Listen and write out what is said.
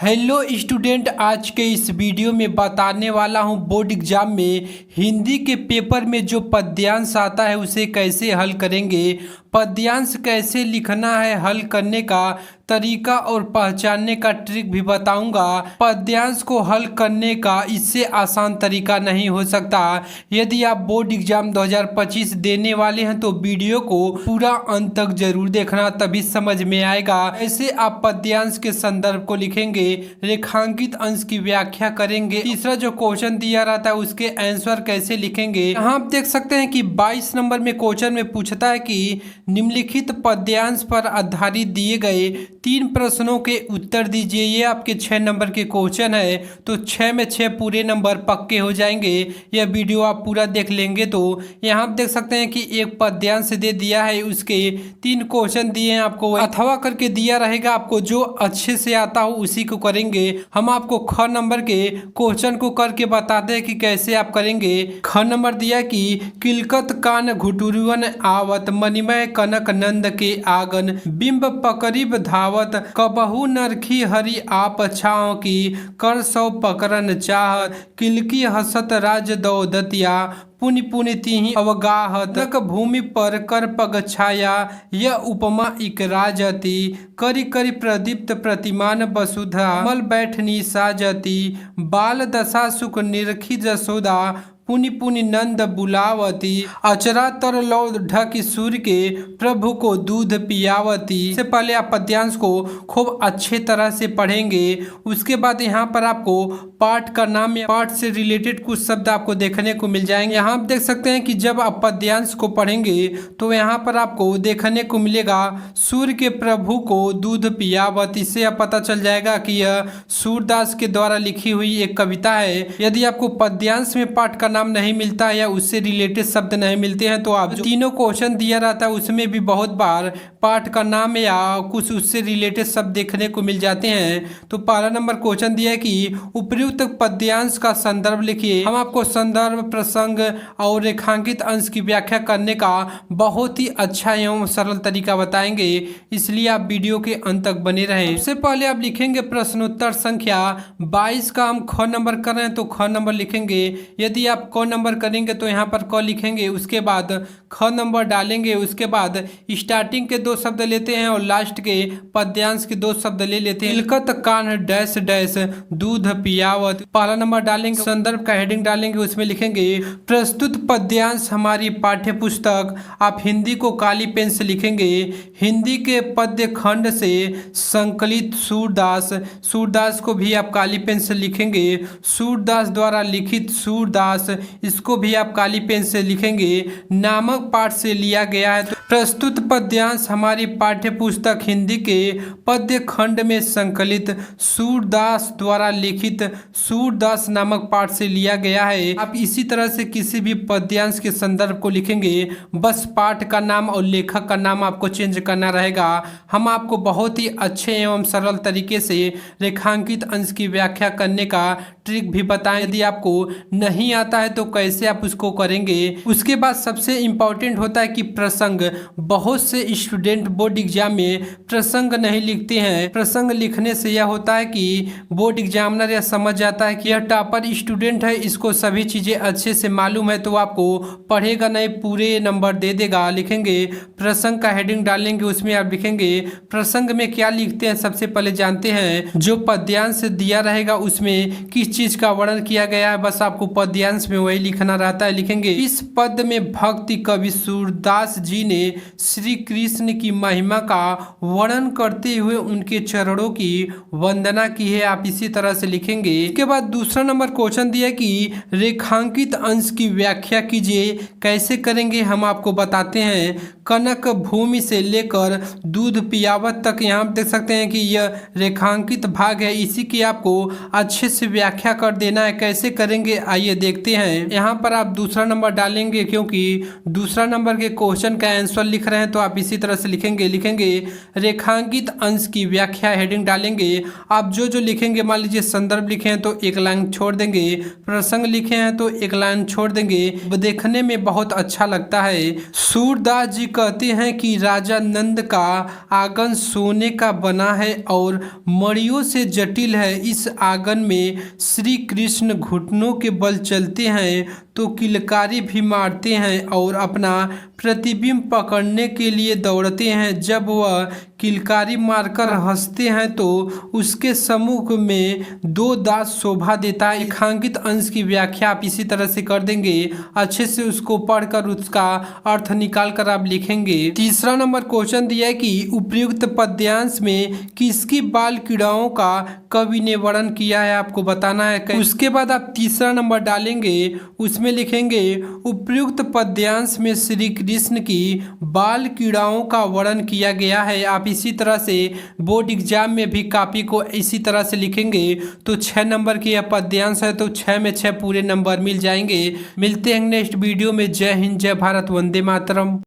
Hello student, आज के इस वीडियो में बताने वाला हूं बोर्ड एग्जाम में हिंदी के पेपर में जो पद्यांश आता है उसे कैसे हल करेंगे। पद्यांश कैसे लिखना है, हल करने का तरीका और पहचानने का ट्रिक भी बताऊंगा। पद्यांश को हल करने का इससे आसान तरीका नहीं हो सकता। यदि आप बोर्ड एग्जाम 2025 देने वाले हैं तो वीडियो को पूरा अंत तक जरूर देखना, तभी समझ में आएगा। ऐसे आप पद्यांश के संदर्भ को लिखेंगे, रेखांकित अंश की व्याख्या करेंगे, तीसरा जो क्वेश्चन दिया रहता है उसके आंसर कैसे लिखेंगे। यहाँ आप देख सकते हैं कि 22 नंबर में क्वेश्चन में पूछता है कि निम्नलिखित पद्यांश पर आधारित दिए गए 3 प्रश्नों के उत्तर दीजिए। ये आपके 6 नंबर के क्वेश्चन है, तो 6 में 6 पूरे नंबर पक्के हो जाएंगे। यह वीडियो आप पूरा देख लेंगे तो यहाँ आप देख सकते हैं कि एक पद्यांश दे दिया है, उसके 3 क्वेश्चन दिए हैं, आपको अथवा करके दिया रहेगा। आपको जो अच्छे से आता हो उसी को करेंगे। हम आपको ख नंबर के क्वेश्चन को करके बताते हैं कि कैसे आप करेंगे। ख नंबर दिया कि किलकत कान घुटुरुवन आवत, मणिमय कनक नंद के आंगन, बिंब पकड़िब धावत, कबहू नरखी हरि आप छाव की, कर सौ पकड़न चाह, किलकी हसत राज दौदतिया, पुनि पुनि तिहि अवगाहत, नक भूमि पर कर पग छाया, यह उपमा इक राजति, करि करि प्रदीप्त प्रतिमान वसुधा, मल बैठनी साजती, बाल दशा सुख निरखी जसोदा, पुनि पुनि नंद बुलावती, अचरा तर लौ ढकी सूर्य के, प्रभु को दूध पियावती। इससे पहले आप पद्यांश को खूब अच्छे तरह से पढ़ेंगे। उसके बाद यहाँ पर आपको पाठ का नाम या पाठ से रिलेटेड कुछ शब्द आपको देखने को मिल जाएंगे। यहाँ आप देख सकते हैं कि जब आप पद्यांश को पढ़ेंगे तो यहाँ पर आपको देखने को मिलेगा सूर्य के प्रभु को दूध पियावत। इससे आप पता चल जाएगा कि यह सूरदास के द्वारा लिखी हुई एक कविता है। यदि आपको पद्यांश में पाठ का नाम नहीं मिलता है या उससे रिलेटेड शब्द नहीं मिलते हैं तो आप जो तीनों क्वेश्चन दिया रहता है उसमें भी बहुत बार पाठ का नाम या कुछ उससे रिलेटेड शब्द देखने को मिल जाते हैं। तो पहला नंबर क्वेश्चन दिया है कि उपयुक्त पद्यांश का संदर्भ लिखिए। हम आपको संदर्भ, प्रसंग और रेखांकित अंश की व्याख्या करने का बहुत ही अच्छा एवं सरल तरीका बताएंगे, इसलिए आप वीडियो के अंत तक बने रहें। सबसे पहले आप लिखेंगे प्रश्नोत्तर संख्या 22 का हम ख नंबर कर रहे हैं तो ख नंबर लिखेंगे। यदि आप क नंबर करेंगे तो यहाँ पर क लिखेंगे, उसके बाद ख नंबर डालेंगे, उसके बाद स्टार्टिंग के 2 शब्द लेते हैं और लास्ट के पद्यांश के 2 शब्द ले लेते हैं। किलकत कान डैश डैश दूध पियावत, पहला नंबर डालेंगे, संदर्भ का हेडिंग डालेंगे, उसमें लिखेंगे प्रस्तुत पद्यांश हमारी पाठ्य पुस्तक। आप हिंदी को काली पेन से लिखेंगे। हिंदी के पद्य खंड से संकलित सूरदास, सूरदास को भी आप काली पेन से लिखेंगे। सूरदास द्वारा लिखित सूरदास, इसको भी आप काली पेन से लिखेंगे। नामक पाठ से लिया गया है। तो प्रस्तुत पद्यांश हमारी पाठ्य पुस्तक हिंदी के पद्य खंड में संकलित सूरदास द्वारा लिखित सूरदास नामक पाठ से लिया गया है। आप इसी तरह से किसी भी पद्यांश के संदर्भ को लिखेंगे, बस पाठ का नाम और लेखक का नाम आपको चेंज करना रहेगा। हम आपको बहुत ही अच्छे एवं सरल तरीके से रेखांकित अंश की व्याख्या करने का ट्रिक भी बताएं। यदि आपको नहीं आता है तो कैसे आप उसको करेंगे। उसके बाद सबसे इम्पोर्टेंट होता है कि प्रसंग। बहुत से स्टूडेंट बोर्ड एग्जाम में प्रसंग नहीं लिखते हैं। प्रसंग लिखने से यह होता है कि बोर्ड एग्जामिनर यह समझ जाता है कि यह टॉपर स्टूडेंट है, इसको सभी चीज़ें अच्छे से मालूम है, तो आपको पढ़ेगा नहीं, पूरे नंबर दे देगा। लिखेंगे प्रसंग का हेडिंग डालेंगे, उसमें आप लिखेंगे प्रसंग में क्या लिखते हैं। सबसे पहले जानते हैं जो पद्यांश दिया रहेगा उसमें किस चीज का वर्णन किया गया है, बस आपको पद्यांश में वही लिखना रहता है। लिखेंगे इस पद में भक्ति कवि सूरदास जी ने श्री कृष्ण की महिमा का वर्णन करते हुए उनके चरणों की वंदना की है। आप इसी तरह से लिखेंगे। इसके बाद दूसरा नंबर क्वेश्चन दिया कि रेखांकित अंश की व्याख्या कीजिए। कैसे करेंगे हम आपको बताते हैं। कनक भूमि से लेकर दूध पियावत तक यहाँ आप देख सकते हैं कि यह रेखांकित भाग है, इसी की आपको अच्छे से व्याख्या कर देना है। कैसे करेंगे आइए देखते हैं। यहाँ पर आप दूसरा नंबर डालेंगे, क्योंकि दूसरा नंबर के क्वेश्चन का आंसर लिख रहे हैं तो आप इसी तरह से लिखेंगे रेखांकित अंश की व्याख्या, हेडिंग डालेंगे। आप जो लिखेंगे, मान लीजिए संदर्भ लिखे हैं तो एक लाइन छोड़ देंगे, प्रसंग लिखे हैं तो एक लाइन छोड़ देंगे। देखने में बहुत अच्छा लगता है। सूरदास जी कहते हैं कि राजा नंद का आंगन सोने का बना है और मणियों से जटिल है। इस आंगन में श्री कृष्ण घुटनों के बल चलते हैं तो किलकारी भी मारते हैं और अपना प्रतिबिंब पकड़ने के लिए दौड़ते हैं। जब वह किलकारी मारकर हंसते हैं तो उसके सम्मुख में दो दांत शोभा देता है। रेखांकित अंश की व्याख्या आप इसी तरह से कर देंगे, अच्छे से उसको पढ़कर उसका अर्थ निकाल कर आप लिखेंगे। तीसरा नंबर क्वेश्चन दिया है कि उपर्युक्त पद्यांश में किसकी बाल क्रीड़ाओं का कवि ने वर्णन किया है, आपको बताना है। उसके बाद आप तीसरा नंबर डालेंगे, उसमें लिखेंगे उपर्युक्त पद्यांश में श्री कृष्ण की बाल क्रीड़ाओं का वर्णन किया गया है। आप इसी तरह से बोर्ड एग्जाम में भी कॉपी को इसी तरह से लिखेंगे तो 6 नंबर की यह पद्यांश है, तो 6 में 6 पूरे नंबर मिल जाएंगे। मिलते हैं नेक्स्ट वीडियो में। जय हिंद, जय भारत, वंदे मातरम।